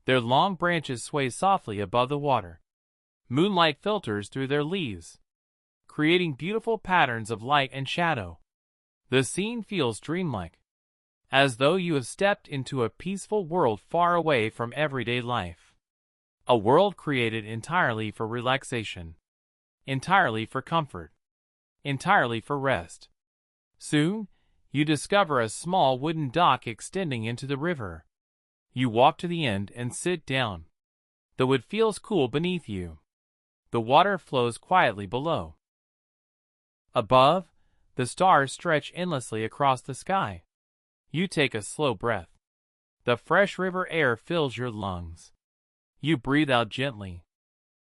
Their long branches sway softly above the water. Moonlight filters through their leaves, creating beautiful patterns of light and shadow. The scene feels dreamlike, as though you have stepped into a peaceful world far away from everyday life. A world created entirely for relaxation, entirely for comfort, entirely for rest. Soon, you discover a small wooden dock extending into the river. You walk to the end and sit down. The wood feels cool beneath you. The water flows quietly below. Above, the stars stretch endlessly across the sky. You take a slow breath. The fresh river air fills your lungs. You breathe out gently.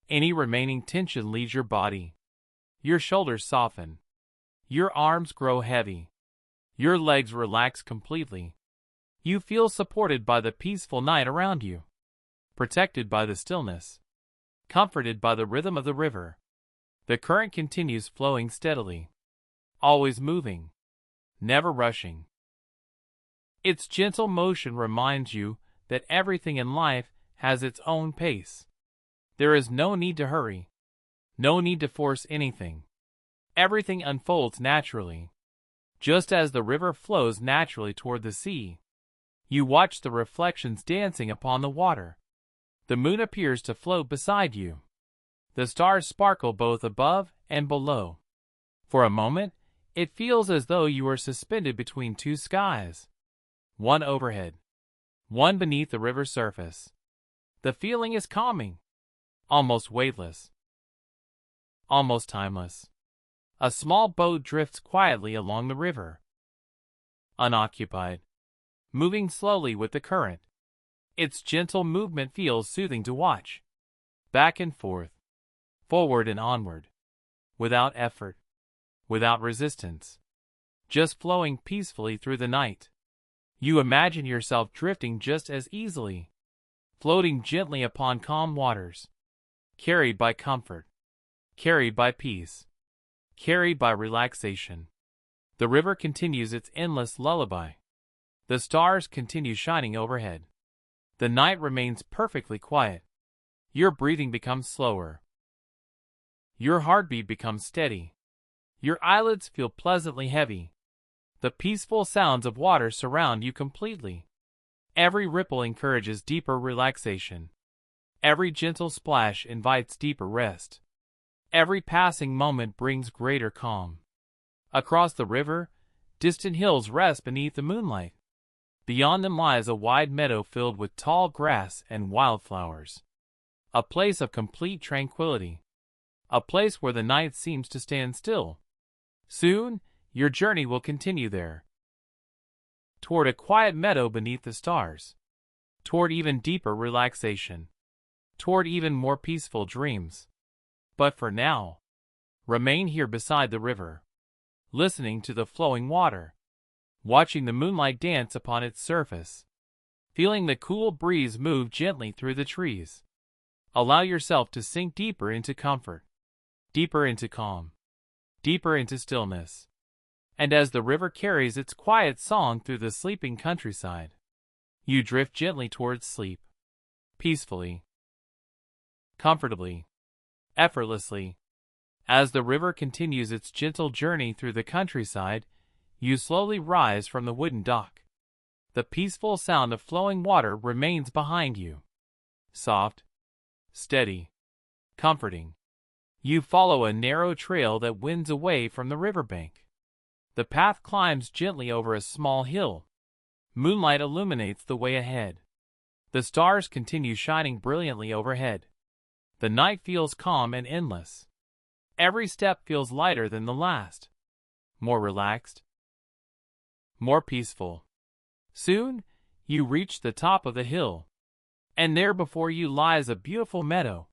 Any remaining tension leaves your body. Your shoulders soften. Your arms grow heavy. Your legs relax completely. You feel supported by the peaceful night around you, protected by the stillness, comforted by the rhythm of the river. The current continues flowing steadily, always moving, never rushing. Its gentle motion reminds you that everything in life has its own pace. There is no need to hurry, no need to force anything. Everything unfolds naturally, just as the river flows naturally toward the sea. You watch the reflections dancing upon the water. The moon appears to float beside you. The stars sparkle both above and below. For a moment, it feels as though you are suspended between two skies. One overhead, one beneath the river's surface. The feeling is calming, almost weightless, almost timeless. A small boat drifts quietly along the river, unoccupied, moving slowly with the current. Its gentle movement feels soothing to watch. Back and forth, forward and onward, without effort, without resistance, just flowing peacefully through the night. You imagine yourself drifting just as easily, floating gently upon calm waters, carried by comfort, carried by peace, carried by relaxation. The river continues its endless lullaby. The stars continue shining overhead. The night remains perfectly quiet. Your breathing becomes slower. Your heartbeat becomes steady. Your eyelids feel pleasantly heavy. The peaceful sounds of water surround you completely. Every ripple encourages deeper relaxation. Every gentle splash invites deeper rest. Every passing moment brings greater calm. Across the river, distant hills rest beneath the moonlight. Beyond them lies a wide meadow filled with tall grass and wildflowers. A place of complete tranquility. A place where the night seems to stand still. Soon, your journey will continue there. Toward a quiet meadow beneath the stars. Toward even deeper relaxation. Toward even more peaceful dreams. But for now, remain here beside the river, listening to the flowing water, watching the moonlight dance upon its surface, feeling the cool breeze move gently through the trees. Allow yourself to sink deeper into comfort, deeper into calm, deeper into stillness. And as the river carries its quiet song through the sleeping countryside, you drift gently towards sleep, peacefully, comfortably, effortlessly. As the river continues its gentle journey through the countryside, you slowly rise from the wooden dock. The peaceful sound of flowing water remains behind you. Soft, steady, comforting. You follow a narrow trail that winds away from the riverbank. The path climbs gently over a small hill. Moonlight illuminates the way ahead. The stars continue shining brilliantly overhead. The night feels calm and endless. Every step feels lighter than the last, more relaxed, more peaceful. Soon, you reach the top of the hill, and there before you lies a beautiful meadow,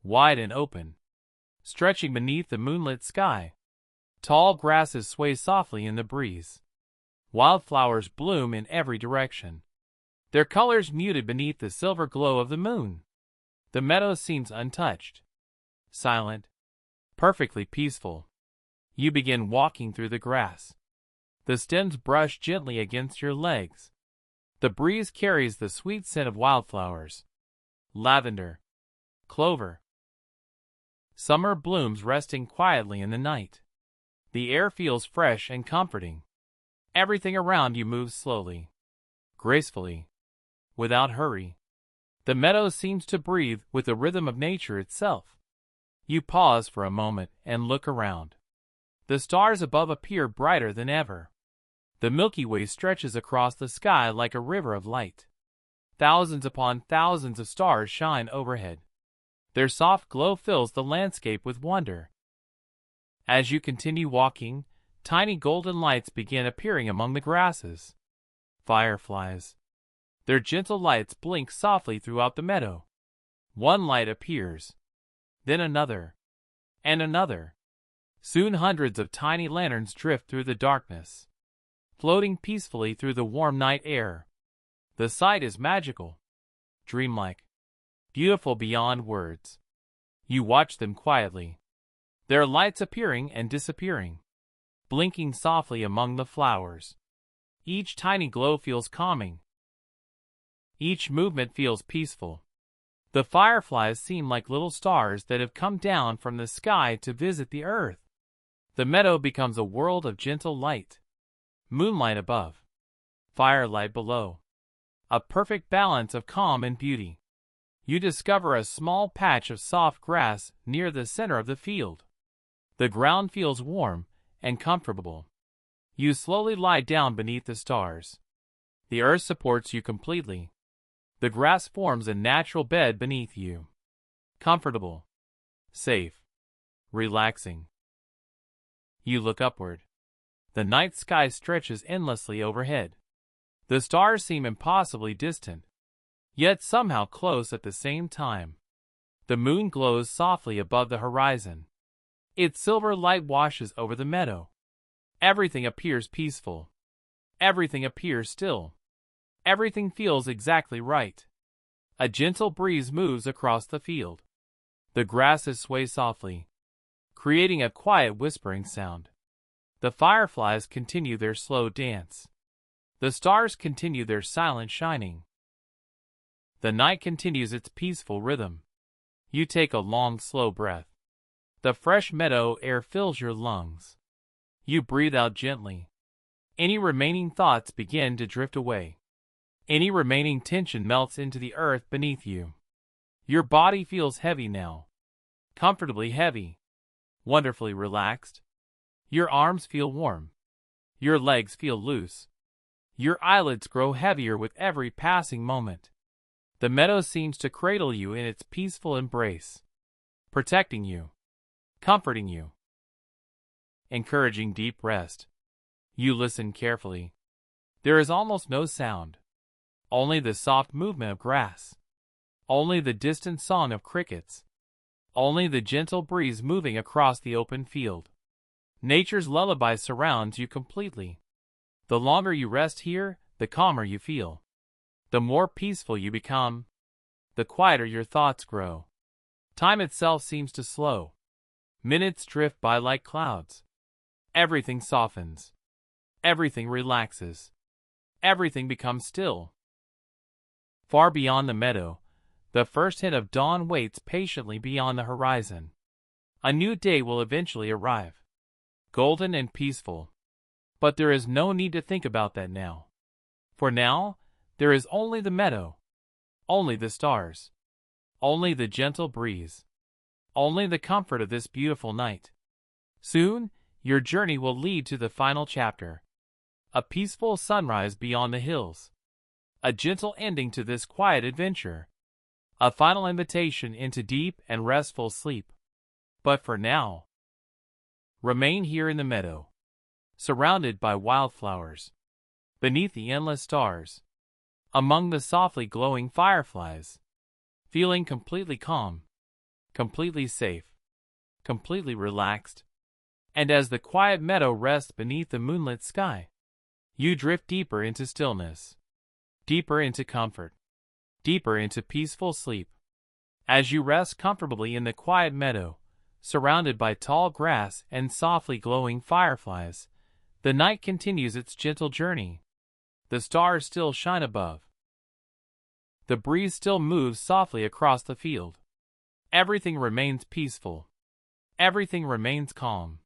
wide and open, stretching beneath the moonlit sky. Tall grasses sway softly in the breeze. Wildflowers bloom in every direction, their colors muted beneath the silver glow of the moon. The meadow seems untouched, silent, perfectly peaceful. You begin walking through the grass. The stems brush gently against your legs. The breeze carries the sweet scent of wildflowers, lavender, clover. Summer blooms resting quietly in the night. The air feels fresh and comforting. Everything around you moves slowly, gracefully, without hurry. The meadow seems to breathe with the rhythm of nature itself. You pause for a moment and look around. The stars above appear brighter than ever. The Milky Way stretches across the sky like a river of light. Thousands upon thousands of stars shine overhead. Their soft glow fills the landscape with wonder. As you continue walking, tiny golden lights begin appearing among the grasses. Fireflies. Their gentle lights blink softly throughout the meadow. One light appears, then another, and another. Soon hundreds of tiny lanterns drift through the darkness, floating peacefully through the warm night air. The sight is magical, dreamlike, beautiful beyond words. You watch them quietly, their lights appearing and disappearing, blinking softly among the flowers. Each tiny glow feels calming. Each movement feels peaceful. The fireflies seem like little stars that have come down from the sky to visit the earth. The meadow becomes a world of gentle light. Moonlight above, firelight below. A perfect balance of calm and beauty. You discover a small patch of soft grass near the center of the field. The ground feels warm and comfortable. You slowly lie down beneath the stars. The earth supports you completely. The grass forms a natural bed beneath you. Comfortable, safe, relaxing. You look upward. The night sky stretches endlessly overhead. The stars seem impossibly distant, yet somehow close at the same time. The moon glows softly above the horizon. Its silver light washes over the meadow. Everything appears peaceful. Everything appears still. Everything feels exactly right. A gentle breeze moves across the field. The grasses sway softly, creating a quiet whispering sound. The fireflies continue their slow dance. The stars continue their silent shining. The night continues its peaceful rhythm. You take a long, slow breath. The fresh meadow air fills your lungs. You breathe out gently. Any remaining thoughts begin to drift away. Any remaining tension melts into the earth beneath you. Your body feels heavy now. Comfortably heavy. Wonderfully relaxed. Your arms feel warm. Your legs feel loose. Your eyelids grow heavier with every passing moment. The meadow seems to cradle you in its peaceful embrace, protecting you, comforting you, encouraging deep rest. You listen carefully. There is almost no sound. Only the soft movement of grass. Only the distant song of crickets. Only the gentle breeze moving across the open field. Nature's lullaby surrounds you completely. The longer you rest here, the calmer you feel. The more peaceful you become. The quieter your thoughts grow. Time itself seems to slow. Minutes drift by like clouds. Everything softens. Everything relaxes. Everything becomes still. Far beyond the meadow, the first hint of dawn waits patiently beyond the horizon. A new day will eventually arrive. Golden and peaceful. But there is no need to think about that now. For now, there is only the meadow. Only the stars. Only the gentle breeze. Only the comfort of this beautiful night. Soon, your journey will lead to the final chapter. A peaceful sunrise beyond the hills. A gentle ending to this quiet adventure. A final invitation into deep and restful sleep. But for now, remain here in the meadow, surrounded by wildflowers, beneath the endless stars, among the softly glowing fireflies, feeling completely calm, completely safe, completely relaxed. And as the quiet meadow rests beneath the moonlit sky, you drift deeper into stillness, deeper into comfort, deeper into peaceful sleep. As you rest comfortably in the quiet meadow, surrounded by tall grass and softly glowing fireflies, the night continues its gentle journey. The stars still shine above. The breeze still moves softly across the field. Everything remains peaceful. Everything remains calm.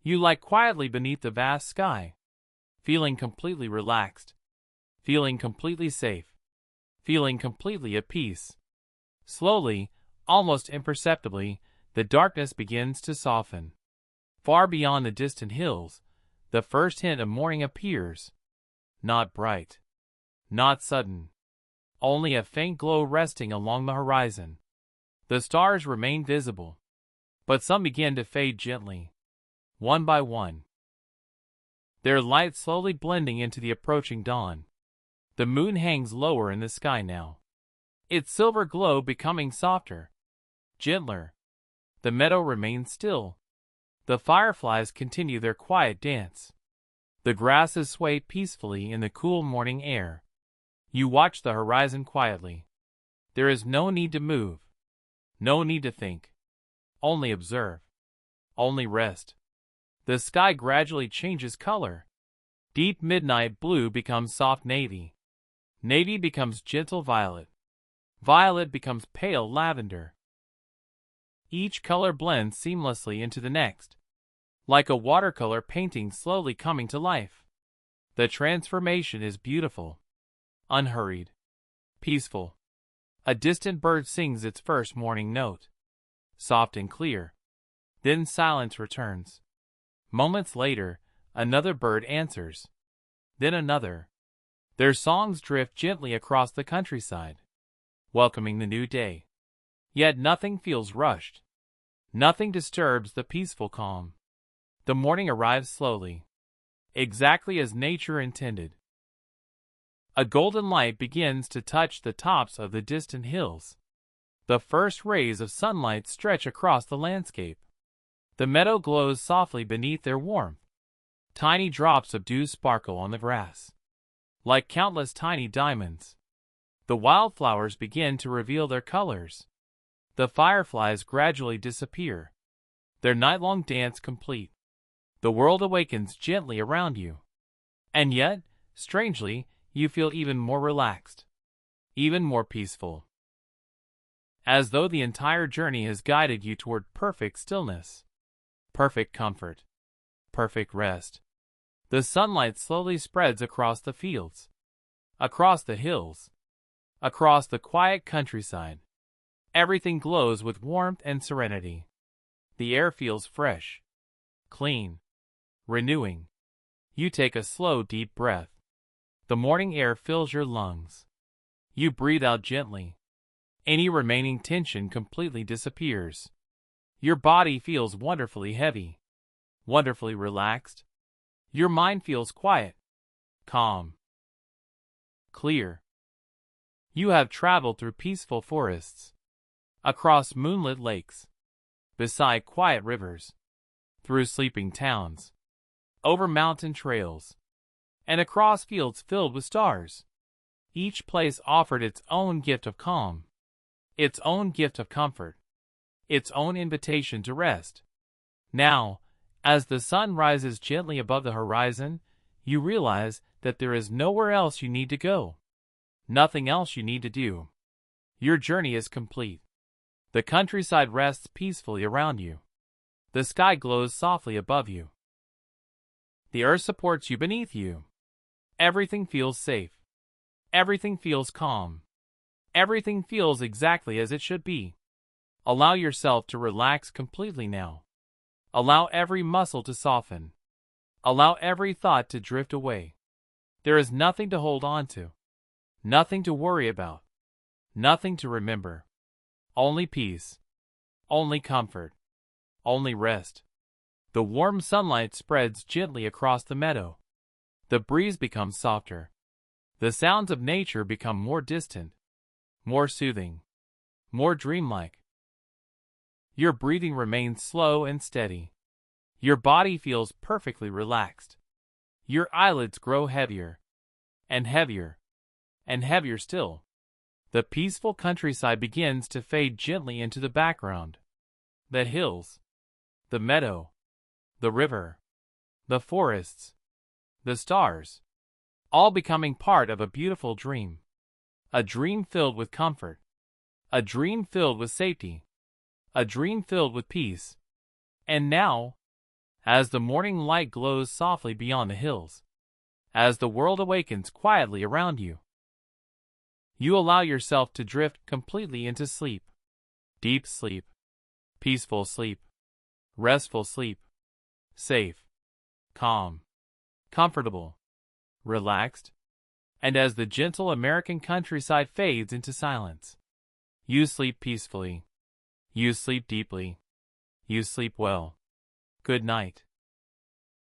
You lie quietly beneath the vast sky, feeling completely relaxed, feeling completely safe, feeling completely at peace. Slowly, almost imperceptibly, the darkness begins to soften. Far beyond the distant hills, the first hint of morning appears. Not bright, not sudden, only a faint glow resting along the horizon. The stars remain visible, but some begin to fade gently, one by one, their light slowly blending into the approaching dawn. The moon hangs lower in the sky now, its silver glow becoming softer, gentler. The meadow remains still. The fireflies continue their quiet dance. The grasses sway peacefully in the cool morning air. You watch the horizon quietly. There is no need to move, no need to think. Only observe. Only rest. The sky gradually changes color. Deep midnight blue becomes soft navy. Navy becomes gentle violet. Violet becomes pale lavender. Each color blends seamlessly into the next, like a watercolor painting slowly coming to life. The transformation is beautiful, unhurried, peaceful, A distant bird sings its first morning note, soft and clear. Then silence returns. Moments later, another bird answers. Then another. Their songs drift gently across the countryside, welcoming the new day. Yet nothing feels rushed. Nothing disturbs the peaceful calm. The morning arrives slowly, exactly as nature intended. A golden light begins to touch the tops of the distant hills. The first rays of sunlight stretch across the landscape. The meadow glows softly beneath their warmth. Tiny drops of dew sparkle on the grass, like countless tiny diamonds. The wildflowers begin to reveal their colors. The fireflies gradually disappear, their night-long dance complete. The world awakens gently around you. And yet, strangely, you feel even more relaxed, even more peaceful. As though the entire journey has guided you toward perfect stillness, perfect comfort, perfect rest. The sunlight slowly spreads across the fields, across the hills, across the quiet countryside. Everything glows with warmth and serenity. The air feels fresh, clean, renewing. You take a slow, deep breath. The morning air fills your lungs. You breathe out gently. Any remaining tension completely disappears. Your body feels wonderfully heavy, wonderfully relaxed. Your mind feels quiet, calm, clear. You have traveled through peaceful forests, across moonlit lakes, beside quiet rivers, through sleeping towns, over mountain trails, and across fields filled with stars. Each place offered its own gift of calm, its own gift of comfort, its own invitation to rest. Now, as the sun rises gently above the horizon, you realize that there is nowhere else you need to go, nothing else you need to do. Your journey is complete. The countryside rests peacefully around you. The sky glows softly above you. The earth supports you beneath you. Everything feels safe. Everything feels calm. Everything feels exactly as it should be. Allow yourself to relax completely now. Allow every muscle to soften. Allow every thought to drift away. There is nothing to hold on to, nothing to worry about, nothing to remember. Only peace, only comfort, only rest. The warm sunlight spreads gently across the meadow. The breeze becomes softer. The sounds of nature become more distant, more soothing, more dreamlike. Your breathing remains slow and steady. Your body feels perfectly relaxed. Your eyelids grow heavier, and heavier, and heavier still. The peaceful countryside begins to fade gently into the background. The hills, the meadow, the river, the forests, the stars, all becoming part of a beautiful dream. A dream filled with comfort. A dream filled with safety. A dream filled with peace. And now, as the morning light glows softly beyond the hills, as the world awakens quietly around you, you allow yourself to drift completely into sleep. Deep sleep, peaceful sleep, restful sleep, safe, calm, comfortable, relaxed. And as the gentle American countryside fades into silence, you sleep peacefully. You sleep deeply. You sleep well. Good night.